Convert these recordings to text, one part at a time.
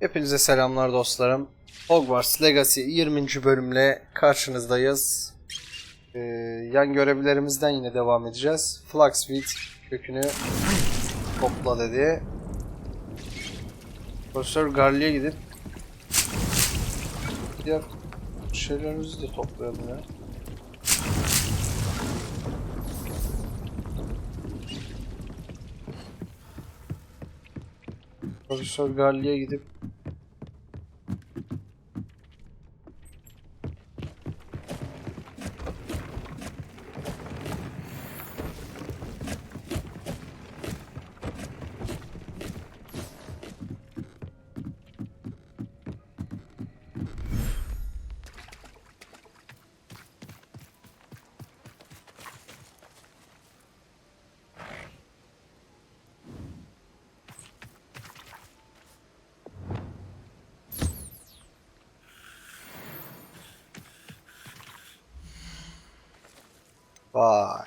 Hepinize selamlar dostlarım. Hogwarts Legacy 20. bölümle karşınızdayız. Yan görevlerimizden yine devam edeceğiz. Flaxweed kökünü topla dedi. Profesör Garli'ye gidip diğer şeylerimizi de toplayalım ya. Profesör Garli'ye gidip vay.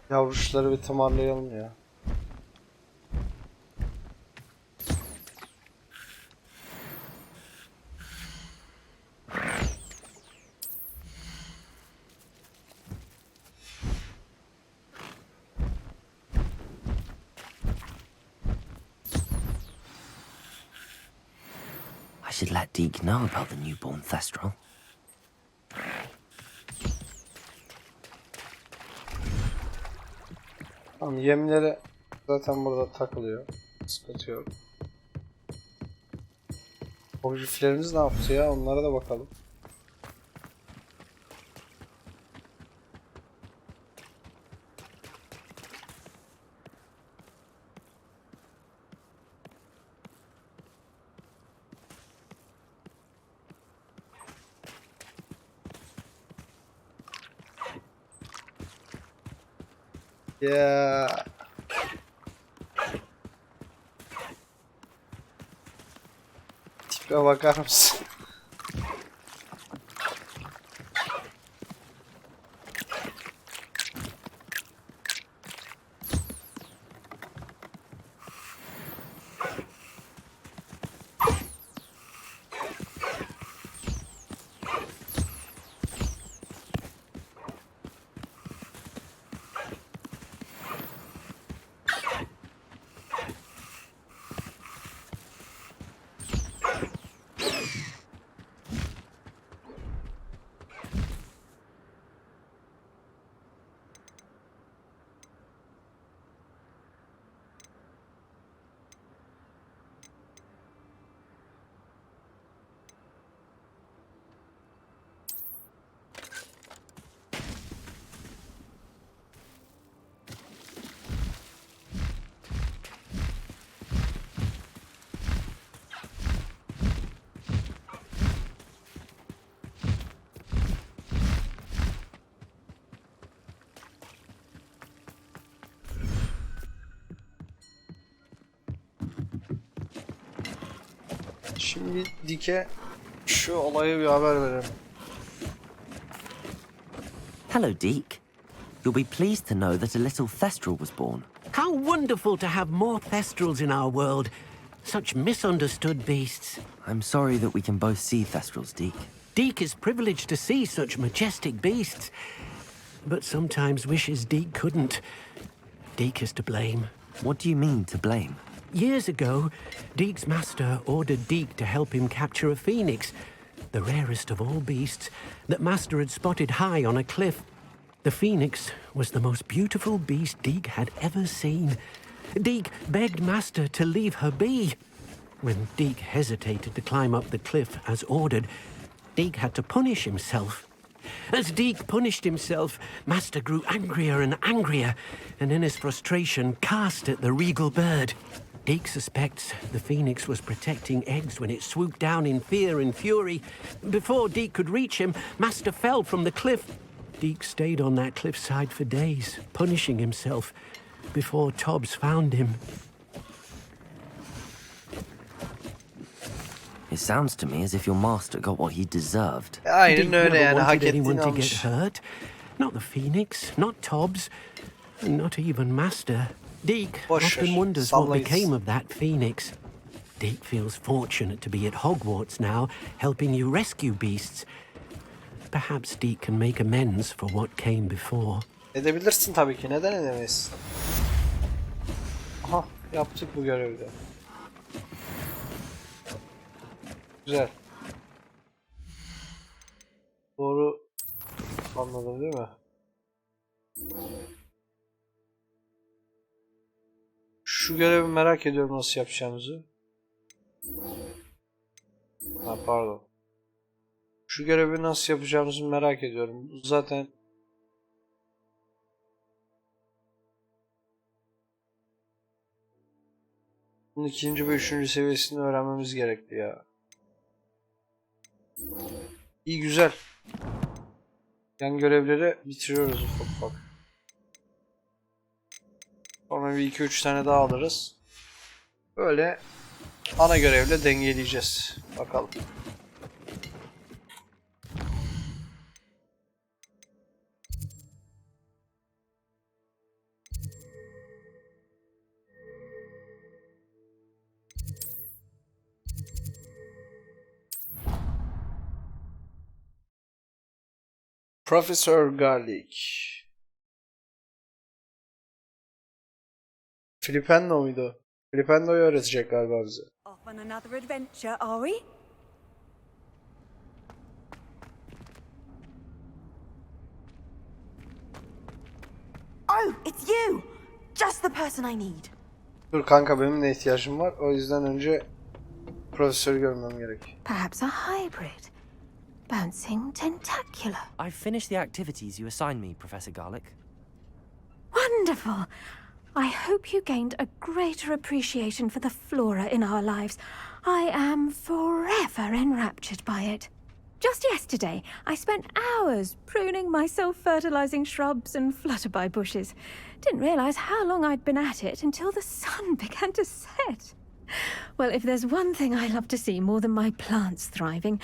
Yavruşları bir tımarlayalım ya. I should let Deke know about the newborn Thestral. Tamam, yemleri zaten burada takılıyor. Sıkıntı yok. Objektiflerimiz ne yaptı ya? Onlara da bakalım. Ya. Tipe bakar mısın? Şimdi Dike şu olayı bir haber verelim. Hello, Deke. You'll be pleased to know that a little Thestral was born. How wonderful to have more Thestrals in our world. Such misunderstood beasts. I'm sorry that we can both see Thestrals, Deke. Deke is privileged to see such majestic beasts, but sometimes wishes Deke couldn't. Deke is to blame. What do you mean, to blame? Years ago, Deke's master ordered Deke to help him capture a phoenix, the rarest of all beasts, that master had spotted high on a cliff. The phoenix was the most beautiful beast Deke had ever seen. Deke begged master to leave her be. When Deke hesitated to climb up the cliff as ordered, Deke had to punish himself. As Deke punished himself, master grew angrier and angrier, and in his frustration cast at the regal bird. Deke suspects the phoenix was protecting eggs when it swooped down in fear and fury. Before Deke could reach him, master fell from the cliff. Deke stayed on that cliffside for days, punishing himself, before Tobbs found him. It sounds to me as if your master got what he deserved. Aynen öyle never yani, hak wanted anyone ettiğini to get almış. hurt. Not the Phoenix, not Tobbs, not even Master. Deke Boş ver, often wonders what sallayız. became of that Phoenix. Deke feels fortunate to be at Hogwarts now, helping you rescue beasts. Perhaps Deke can make amends for what came before. Edebilirsin tabii ki. Neden edemeyiz? Aha, yaptık bu görevde. Güzel. Doğru anladım değil mi? Şu görevi merak ediyorum nasıl yapacağımızı. Ha, pardon. Şu görevi nasıl yapacağımızı merak ediyorum. Zaten bunun 2. ve 3. seviyesini öğrenmemiz gerekti ya. İyi, güzel. Yan görevleri bitiriyoruz ufak ufak. Sonra bir 2-3 tane daha alırız. Böyle ana görevle dengeleyeceğiz. Bakalım. Professor Garlic. Filipendo muydu? Filipendo'yu öğretecek galiba bize. Off on another adventure, are we? Oh, it's you! Just the person I need. Dur kanka, benim de ihtiyacım var. O yüzden önce profesörü görmem gerek. Perhaps a hybrid. Bouncing tentacular. I've finished the activities you assigned me, Professor Garlic. Wonderful! I hope you gained a greater appreciation for the flora in our lives. I am forever enraptured by it. Just yesterday, I spent hours pruning my self-fertilizing shrubs and flutterby bushes. Didn't realize how long I'd been at it until the sun began to set. Well, if there's one thing I love to see more than my plants thriving,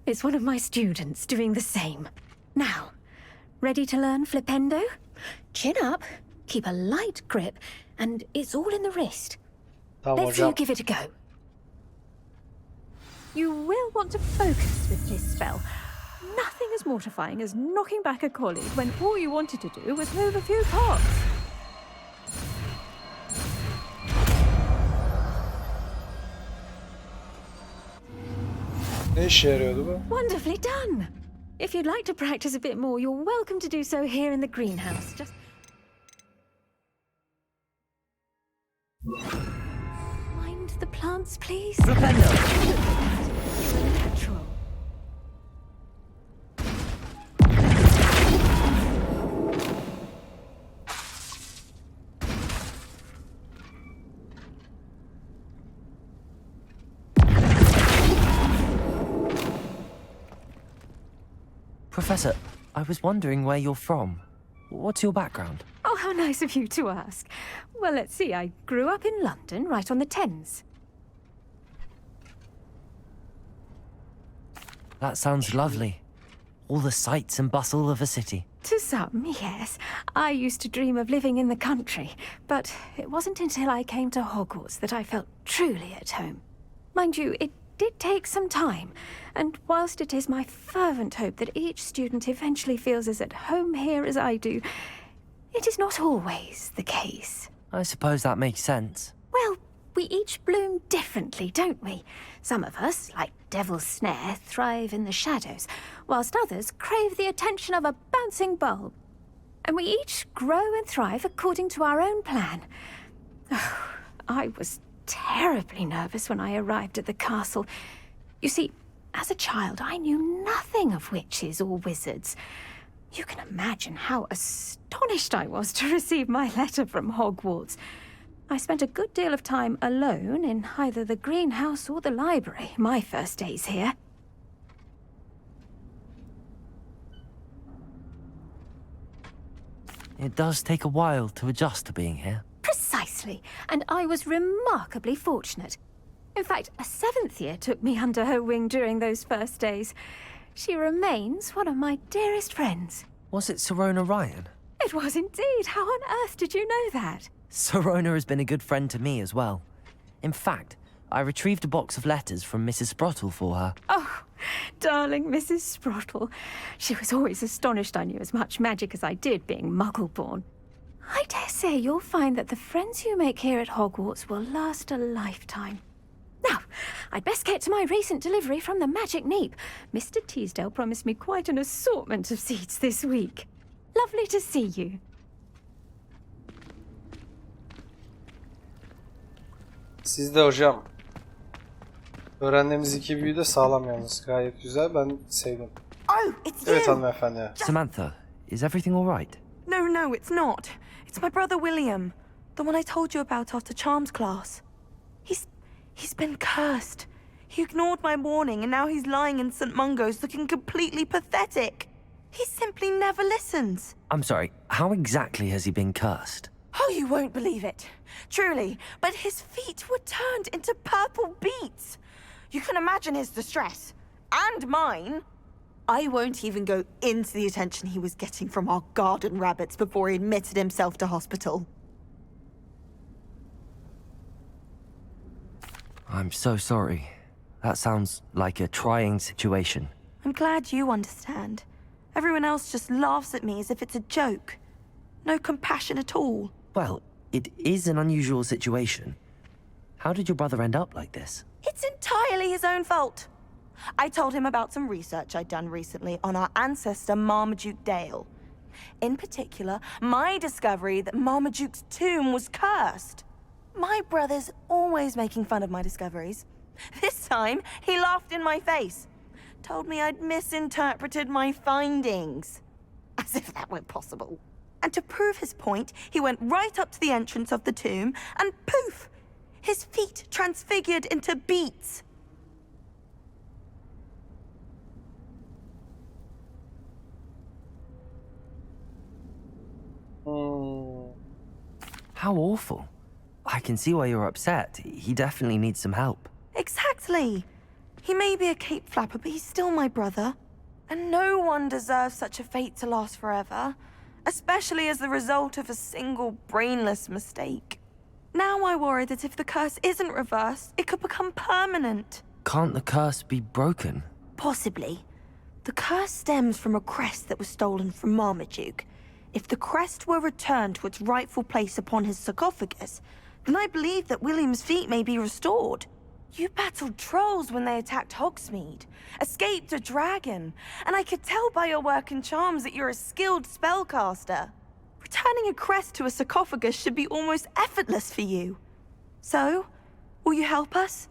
it's one of my students doing the same. Now, ready to learn Flipendo? Chin up, keep a light grip, and it's all in the wrist. Tamam Let's you hocam. give it a go. You will want to focus with this spell. Nothing as mortifying as knocking back a colleague when all you wanted to do was move a few pots. Ne işe yarıyordu bu? Wonderfully done. If you'd like to practice a bit more, you're welcome to do so here in the greenhouse. Just mind the plants, please. Flipendo! You're a natural. Professor, I was wondering where you're from. What's your background? Oh, how nice of you to ask. Well, let's see. I grew up in London, right on the Thames. That sounds lovely. All the sights and bustle of a city. To some, yes. I used to dream of living in the country, but it wasn't until I came to Hogwarts that I felt truly at home. Mind you, it did take some time, and whilst it is my fervent hope that each student eventually feels as at home here as I do, it is not always the case. I suppose that makes sense. Well, we each bloom differently, don't we? Some of us, like Devil's Snare, thrive in the shadows, whilst others crave the attention of a bouncing bulb. And we each grow and thrive according to our own plan. Oh, I was terribly nervous when I arrived at the castle. You see, as a child, I knew nothing of witches or wizards. You can imagine how astonished I was to receive my letter from Hogwarts. I spent a good deal of time alone in either the greenhouse or the library, my first days here. It does take a while to adjust to being here. Precisely, and I was remarkably fortunate. In fact, a 7th year took me under her wing during those first days. She remains one of my dearest friends. Was it Sirona Ryan? It was indeed. How on earth did you know that? Sirona has been a good friend to me as well. In fact, I retrieved a box of letters from Mrs. Sprottle for her. Oh, darling Mrs. Sprottle. She was always astonished I knew as much magic as I did, being Muggle-born. I dare say you'll find that the friends you make here at Hogwarts will last a lifetime. Now, I'd best get to my recent delivery from the Magic Neep. Mr. Teasdale promised me quite an assortment of seeds this week. Lovely to see you. Sizde hocam. Öğrendiğimiz 2 büyü de sağlam yalnız. Gayet güzel. Ben sevdim. Oh, it's you! Evet hanımefendi. Samantha, is everything all right? No, it's not. It's my brother William. The one I told you about after Charms class. He's been cursed. He ignored my warning and now he's lying in St. Mungo's looking completely pathetic. He simply never listens. I'm sorry, how exactly has he been cursed? Oh, you won't believe it. Truly, but his feet were turned into purple beets. You can imagine his distress. And mine. I won't even go into the attention he was getting from our garden rabbits before he admitted himself to hospital. I'm so sorry. That sounds like a trying situation. I'm glad you understand. Everyone else just laughs at me as if it's a joke. No compassion at all. Well, it is an unusual situation. How did your brother end up like this? It's entirely his own fault. I told him about some research I'd done recently on our ancestor Marmaduke Dale. In particular, my discovery that Marmaduke's tomb was cursed. My brother's always making fun of my discoveries. This time, he laughed in my face. Told me I'd misinterpreted my findings. As if that were possible. And to prove his point, he went right up to the entrance of the tomb and poof! His feet transfigured into beets. How awful. I can see why you're upset. He definitely needs some help. Exactly. He may be a cape flapper, but he's still my brother. And no one deserves such a fate to last forever, especially as the result of a single brainless mistake. Now I worry that if the curse isn't reversed, it could become permanent. Can't the curse be broken? Possibly. The curse stems from a crest that was stolen from Marmaduke. If the crest were returned to its rightful place upon his sarcophagus, then I believe that William's feet may be restored. You battled trolls when they attacked Hogsmeade, escaped a dragon, and I could tell by your work and charms that you're a skilled spellcaster. Returning a crest to a sarcophagus should be almost effortless for you. So, will you help us?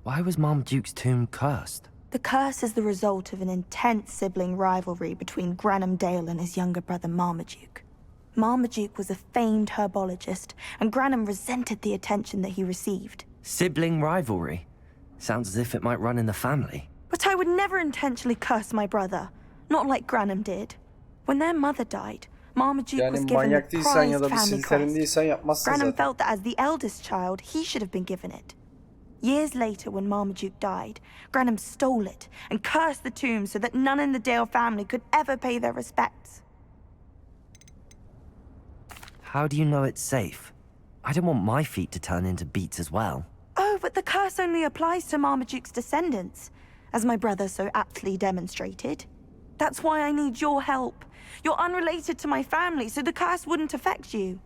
Why was Marmaduke's tomb cursed? The curse is the result of an intense sibling rivalry between Granham Dale and his younger brother Marmaduke. Marmaduke was a famed herbologist, and Granham resented the attention that he received. Sibling rivalry? Sounds as if it might run in the family. But I would never intentionally curse my brother, not like Granham did. When their mother died, Marmaduke was Yani given the manyak değilsen ya prized da bir family silterin crest. değilsen yapmazsın Granham zaten. felt that as the eldest child, he should have been given it. Years later, when Marmaduke died, Granham stole it and cursed the tomb so that none in the Dale family could ever pay their respects. How do you know it's safe? I don't want my feet to turn into beets as well. Oh, but the curse only applies to Marmaduke's descendants, as my brother so aptly demonstrated. That's why I need your help. You're unrelated to my family, so the curse wouldn't affect you.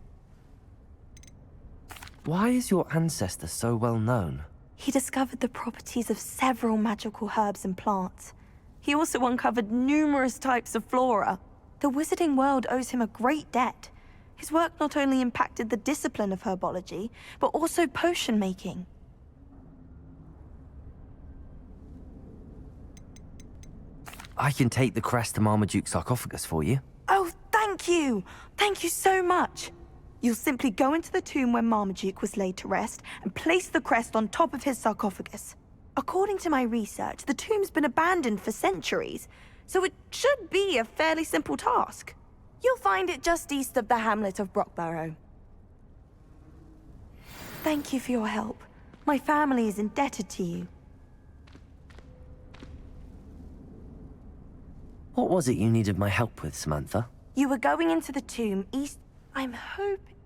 Why is your ancestor so well known? He discovered the properties of several magical herbs and plants. He also uncovered numerous types of flora. The wizarding world owes him a great debt. His work not only impacted the discipline of herbology, but also potion making. I can take the crest to Marmaduke's sarcophagus for you. Oh, thank you! Thank you so much! You'll simply go into the tomb where Marmaduke was laid to rest and place the crest on top of his sarcophagus. According to my research, the tomb's been abandoned for centuries, so it should be a fairly simple task. You'll find it just east of the hamlet of Brockborough. Thank you for your help. My family is indebted to you. What was it you needed my help with, Samantha? You were going into the tomb east... I'm hoping...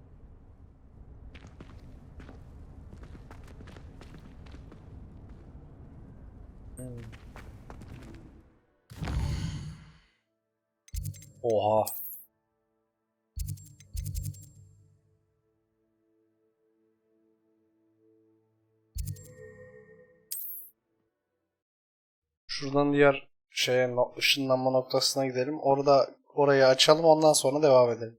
Oha. Şuradan diğer ışınlanma noktasına gidelim. Orayı açalım, ondan sonra devam edelim.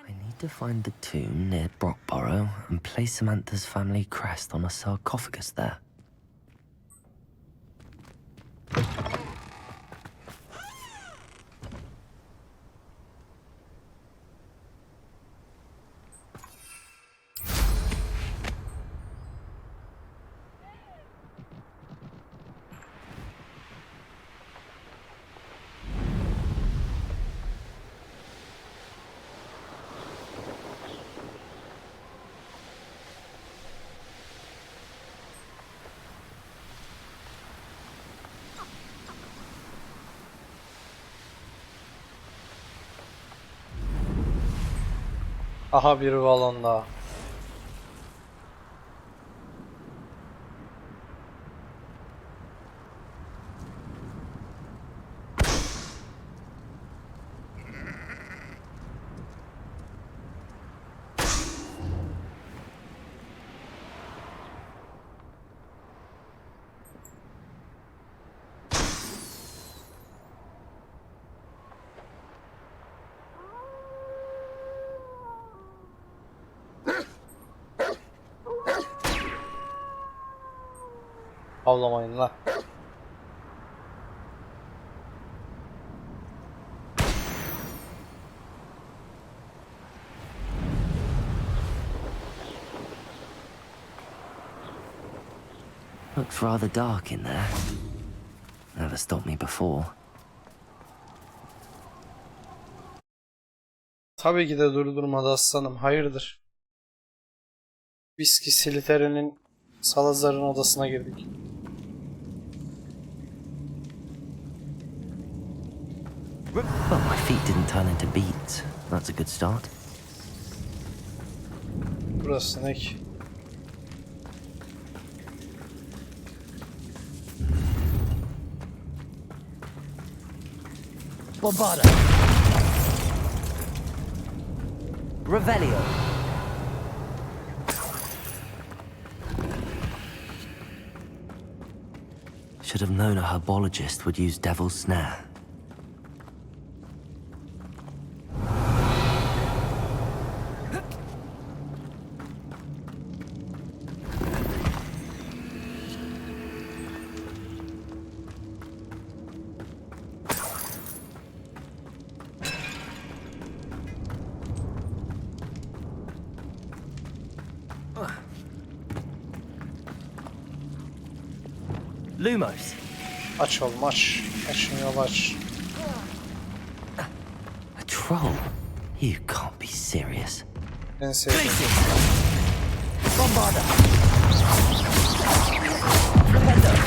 I need to find the tomb near Brockborough and place Samantha's family crest on a sarcophagus there. Aha, bir balon daha. Avlamayın lan. Looks rather dark in there. Never stopped me before. Tabii ki de durdurmadı aslanım. Hayırdır? Viski Slytherin'in Salazar'ın odasına girdik. Well, my feet didn't turn into beads. That's a good start. Burası ne ki? Bombarda. Revelio. Should have known a herbologist would use devil's snare. Lumos. Aç oğlum, aç. Açın yolu aç. A troll? You can't be serious. En sevdiğim. Bombarda. Rependo.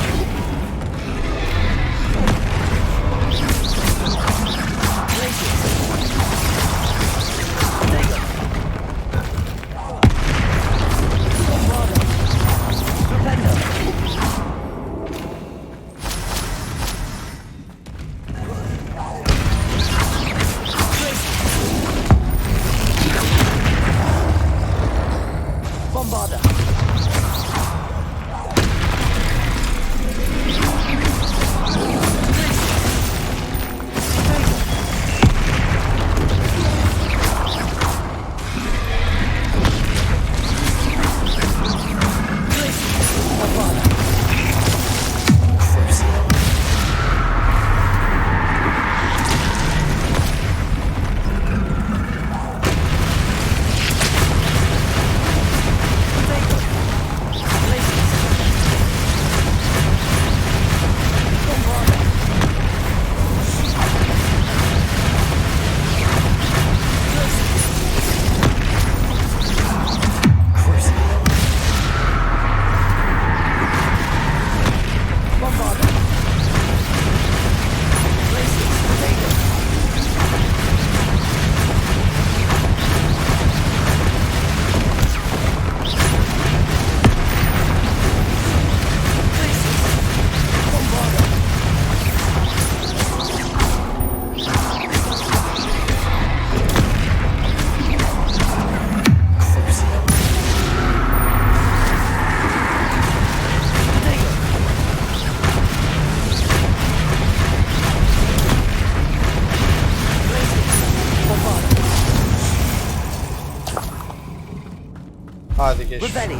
Hadi geçmiş. Revelio.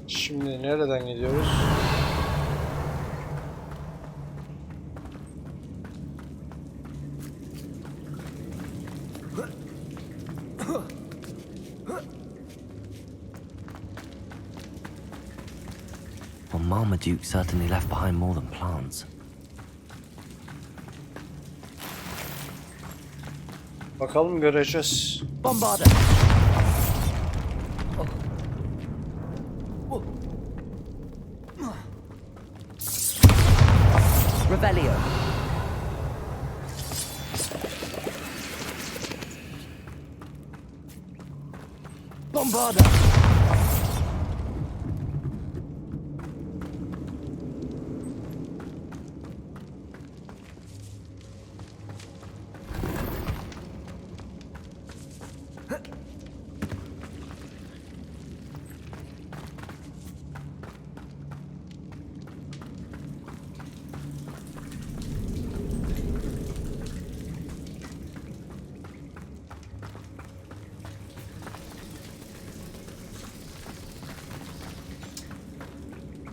Şimdi nereden gidiyoruz? Well, Marmaduke certainly left behind more than plants. Bakalım, göreceğiz. Bombarda. Revelio. Bombarda.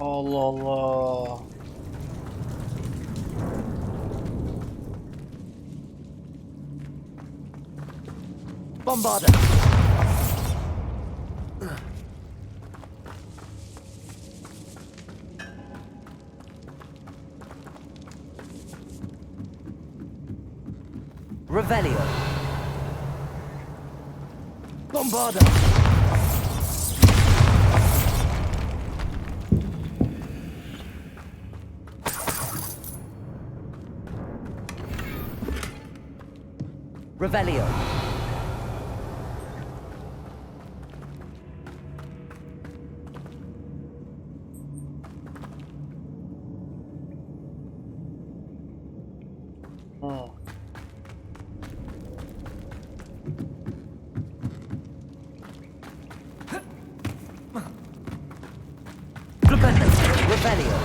Allah Allah. Bombarda. Revelio. Bombarda. Revelio. Revelio.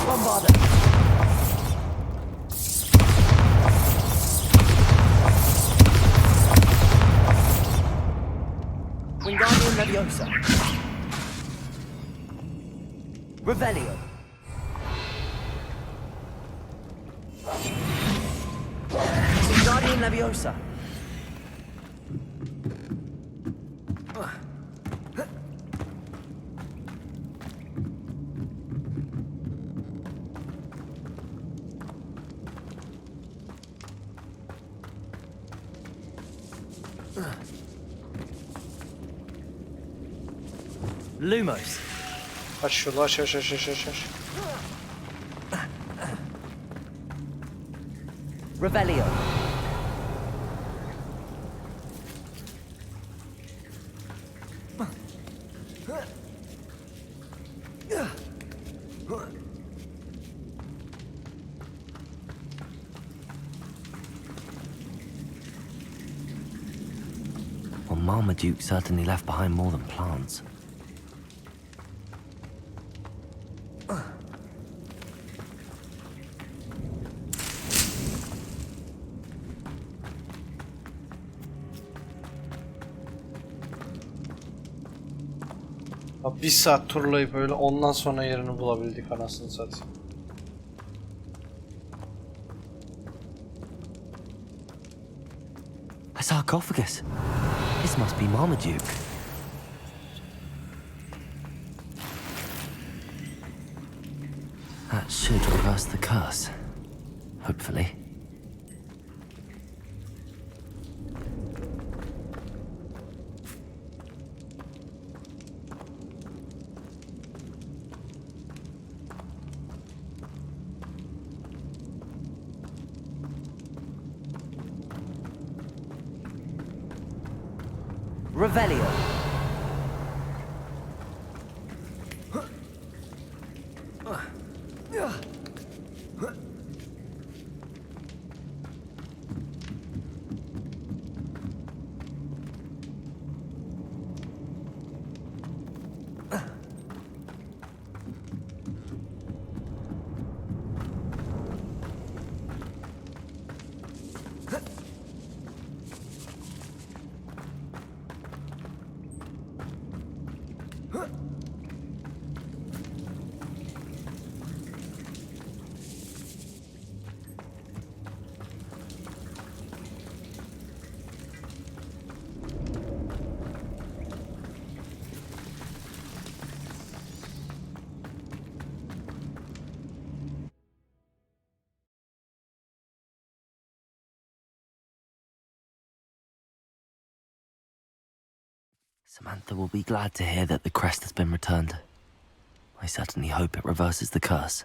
Bombarda. Wingardium Leviosa. Revelio. Wingardium Leviosa. Lumos. Aç şunu, aç. Revelio. Well, Marmaduke certainly left behind more than plants. Ya bir saat turlayıp öyle ondan sonra yerini bulabildik, anasını satayım. A sarcophagus. This must be Marmaduke. That should reverse the curse. Hopefully. Revelio. Samantha will be glad to hear that the crest has been returned. I certainly hope it reverses the curse.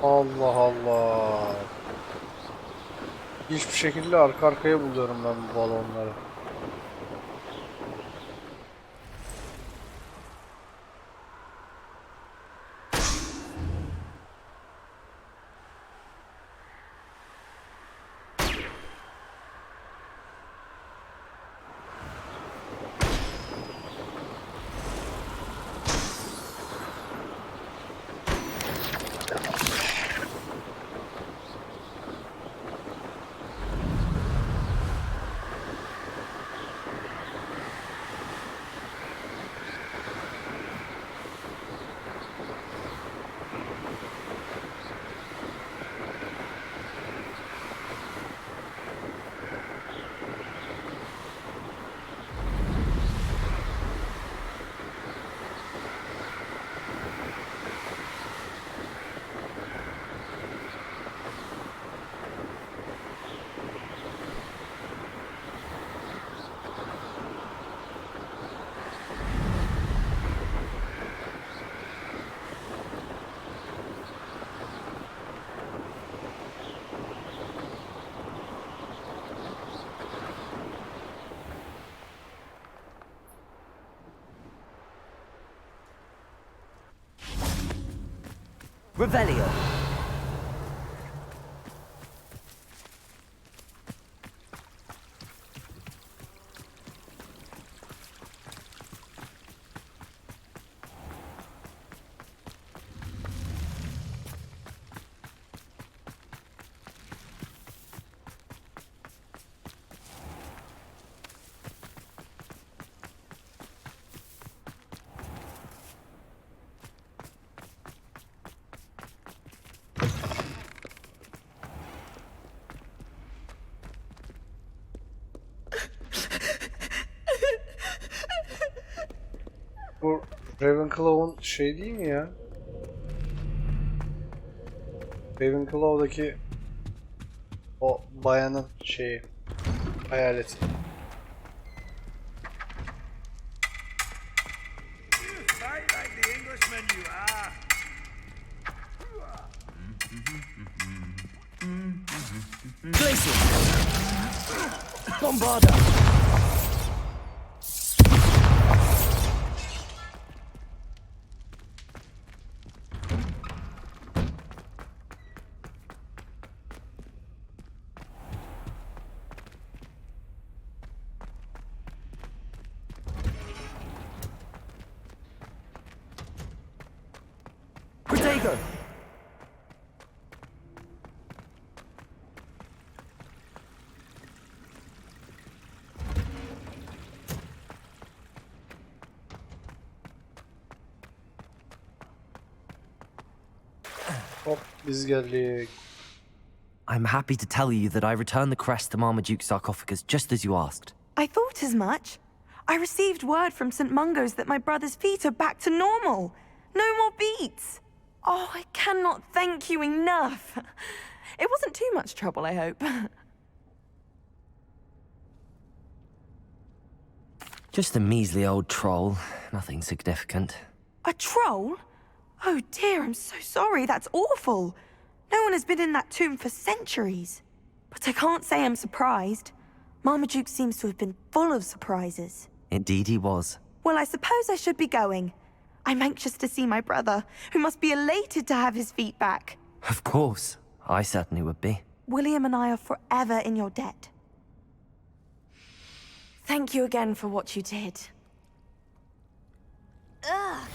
Allah Allah. Hiçbir şekilde arka arkaya buluyorum ben bu balonları. Revelio. Bu Ravenclaw'un şey değil mi ya? Ravenclaw'daki o bayanın şeyi, hayaleti. Glacier. Bombarda. Protego. Biz geldik. I'm happy to tell you that I returned the crest to Marmaduke's sarcophagus just as you asked. I thought as much. I received word from St. Mungo's that my brother's feet are back to normal. No more beats. Oh, I cannot thank you enough. It wasn't too much trouble, I hope. Just a measly old troll, nothing significant. A troll? Oh dear, I'm so sorry. That's awful. No one has been in that tomb for centuries. But I can't say I'm surprised. Marmaduke seems to have been full of surprises. Indeed he was. Well, I suppose I should be going. I'm anxious to see my brother, who must be elated to have his feet back. Of course, I certainly would be. William and I are forever in your debt. Thank you again for what you did. Ugh.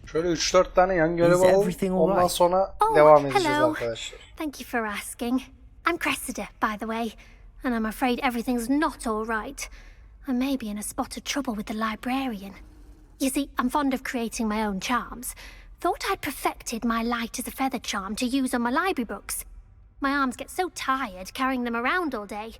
Şöyle 3-4 tane yan görev Is alalım. everything all Ondan right? sonra Oh, devam edeceğiz hello. arkadaşlar. Thank you for asking. I'm Cressida, by the way, and I'm afraid everything's not all right. I may be in a spot of trouble with the librarian. You see, I'm fond of creating my own charms. Thought I'd perfected my light as a feather charm to use on my library books. My arms get so tired carrying them around all day.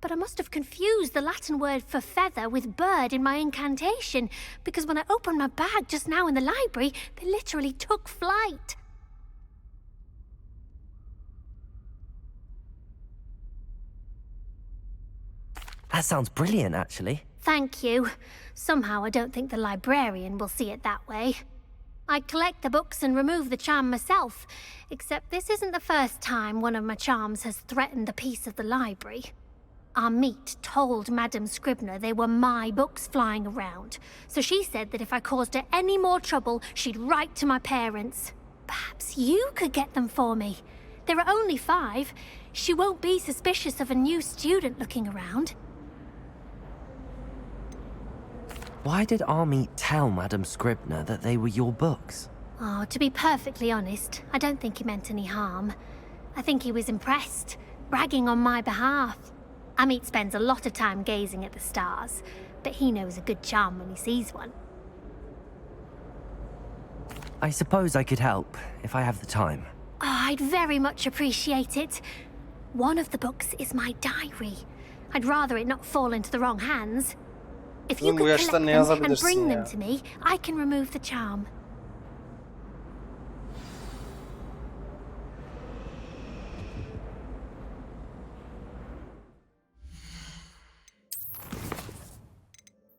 But I must have confused the Latin word for feather with bird in my incantation, because when I opened my bag just now in the library, they literally took flight. That sounds brilliant, actually. Thank you. Somehow I don't think the librarian will see it that way. I collect the books and remove the charm myself, except this isn't the first time one of my charms has threatened the peace of the library. Our meet told Madame Scribner they were my books flying around, so she said that if I caused her any more trouble, she'd write to my parents. Perhaps you could get them for me. There are only 5. She won't be suspicious of a new student looking around. Why did Army tell Madame Scribner that they were your books? Oh, to be perfectly honest, I don't think he meant any harm. I think he was impressed, bragging on my behalf. Amit spends a lot of time gazing at the stars, but he knows a good charm when he sees one. I suppose I could help, if I have the time. Oh, I'd very much appreciate it. One of the books is my diary. I'd rather it not fall into the wrong hands. If you Bu could yaşta collect ne them and yazabilirsin bring ya? them to me, I can remove the charm.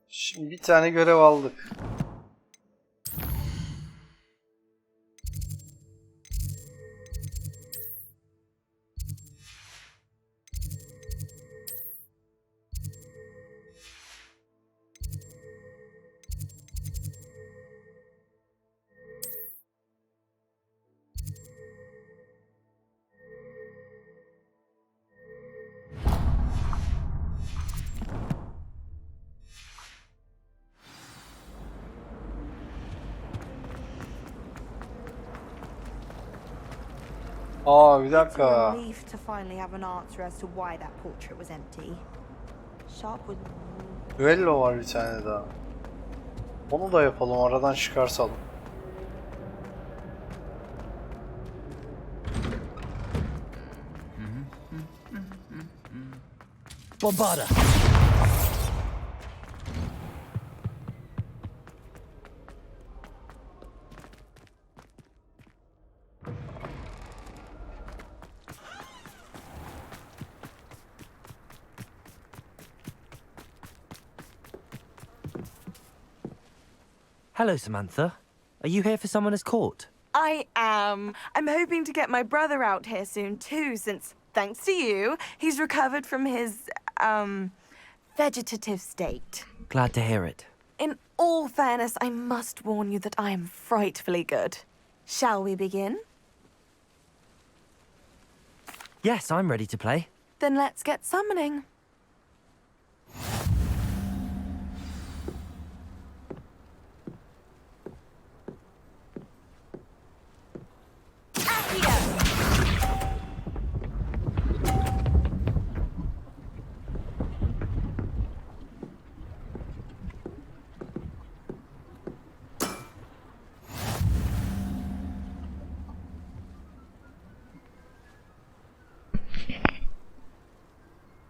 Şimdi bir tane görev aldık. Aa bir It's a dakika. relief to finally have an answer as to why that portrait was empty. Sharp with... Düello var bir tane daha. Onu da yapalım, aradan çıkarsalım. Bombada. Hello, Samantha. Are you here for someone as caught? I am. I'm hoping to get my brother out here soon too, since, thanks to you, he's recovered from his, vegetative state. Glad to hear it. In all fairness, I must warn you that I am frightfully good. Shall we begin? Yes, I'm ready to play. Then let's get summoning.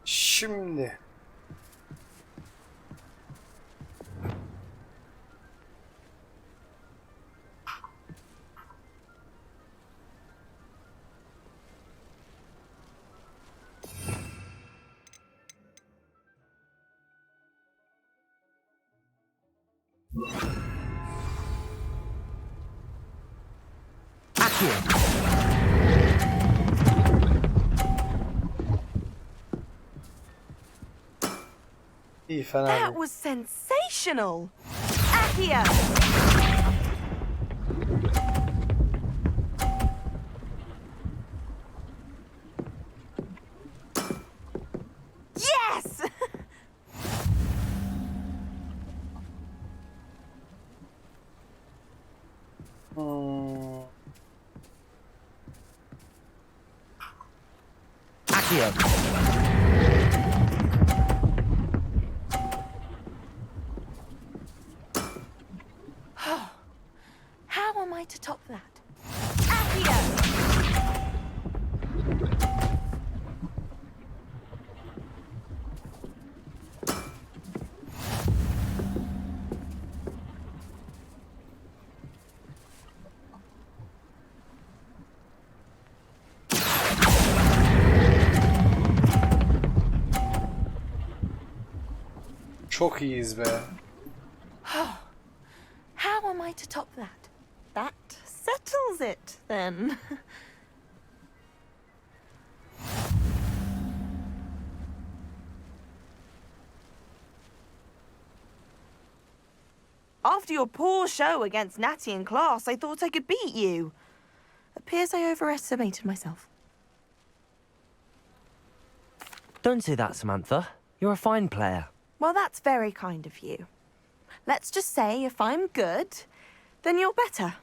Şimdi iyi, fena That değil. was sensational! Accio! Yes! Accio. How am I to top that? Accio! Çok iyiyiz be. How am I to top that? That settles it, then. After your poor show against Natty in class, I thought I could beat you. Appears I overestimated myself. Don't say that, Samantha. You're a fine player. Well, that's very kind of you. Let's just say if I'm good, then you're better.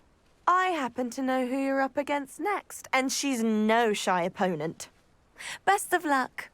I happen to know who you're up against next, and she's no shy opponent. Best of luck.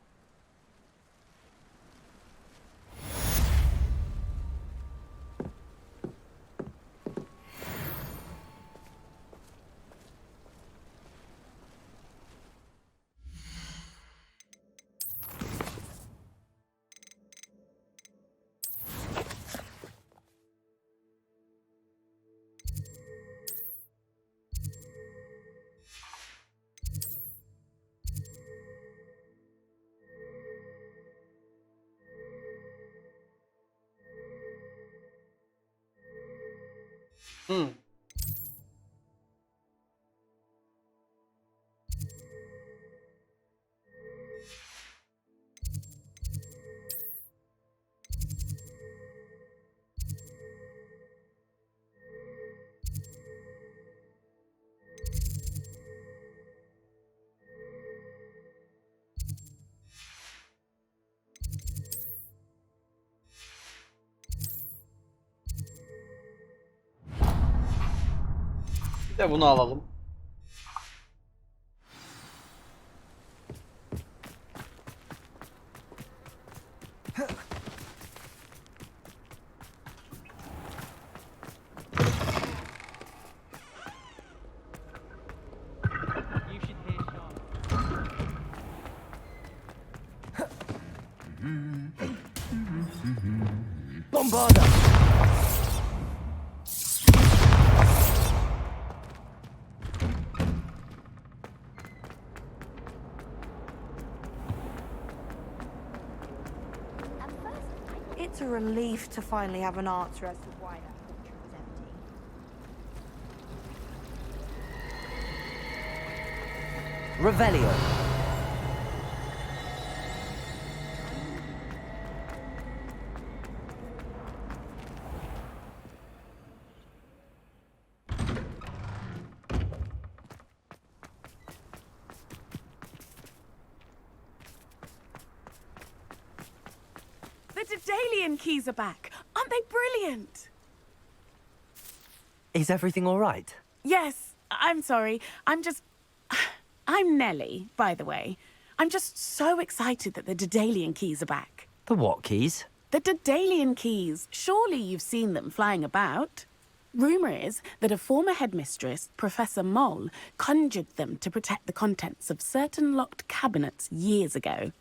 Bir de bunu alalım. Don't bother. It's a relief to finally have an answer as to why that picture was empty. Revelio. The Dedalian keys are back. Aren't they brilliant? Is everything all right? Yes, I'm sorry. I'm Nellie, by the way. I'm just so excited that the Dedalian keys are back. The what keys? The Dedalian keys. Surely you've seen them flying about. Rumour is that a former headmistress, Professor Mole, conjured them to protect the contents of certain locked cabinets years ago.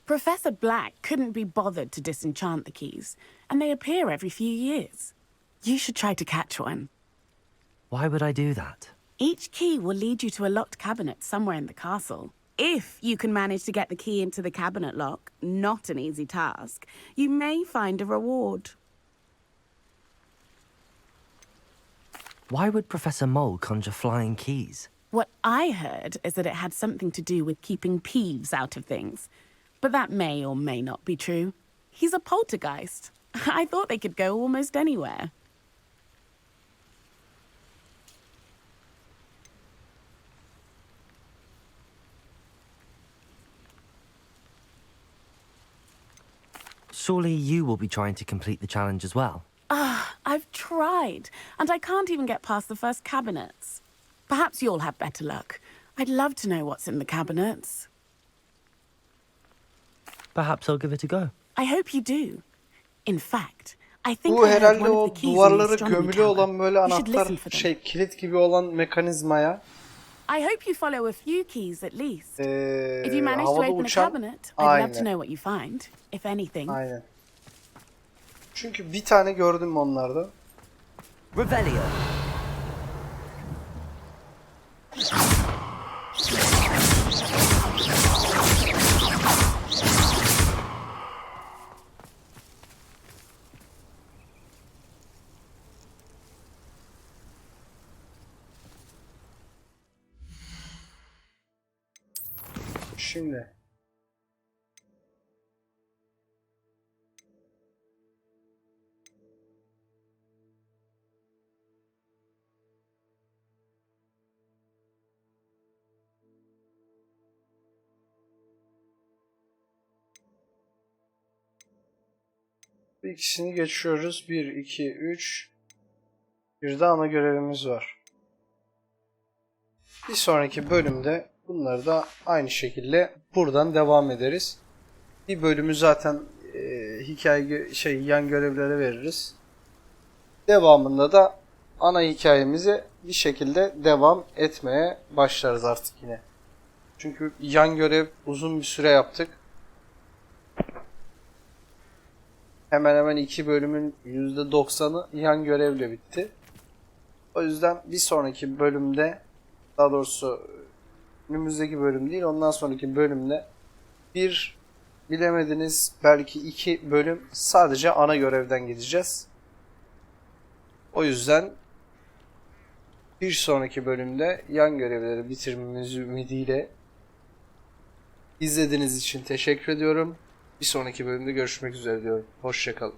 Professor Black couldn't be bothered to disenchant the keys, and they appear every few years. You should try to catch one. Why would I do that? Each key will lead you to a locked cabinet somewhere in the castle. If you can manage to get the key into the cabinet lock, not an easy task, you may find a reward. Why would Professor Mole conjure flying keys? What I heard is that it had something to do with keeping Peeves out of things. But that may or may not be true. He's a poltergeist. I thought they could go almost anywhere. Surely you will be trying to complete the challenge as well. I've tried, and I can't even get past the first cabinets. Perhaps you'll have better luck. I'd love to know what's in the cabinets. Perhaps I'll give it a go. I hope you do. In fact, I think Bu I heard herhalde one o of the keys in the duvarları astronomy gömülü tower. olan böyle You should listen anahtar for them. kilit gibi olan mekanizmaya I hope you follow a few keys at least. If you manage to havada open a uçan cabinet, I'd love to aynen. know what you find, if anything. Aynen. Çünkü bir tane gördüm onlarda. Revelio. Şimdi. Bir ikisini geçiyoruz. 1, 2, 3. Bir de ana görevimiz var. Bir sonraki bölümde bunları da aynı şekilde buradan devam ederiz. Bir bölümü zaten yan görevlere veririz. Devamında da ana hikayemize bir şekilde devam etmeye başlarız artık yine. Çünkü yan görev uzun bir süre yaptık. Hemen hemen 2 bölümün %90'ı yan görevle bitti. O yüzden bir sonraki bölümde, daha doğrusu önümüzdeki bölüm değil, ondan sonraki bölümde bir, bilemediniz belki 2 bölüm sadece ana görevden gideceğiz. O yüzden bir sonraki bölümde yan görevleri bitirmemiz ümidiyle izlediğiniz için teşekkür ediyorum. Bir sonraki bölümde görüşmek üzere diyorum. Hoşça kalın.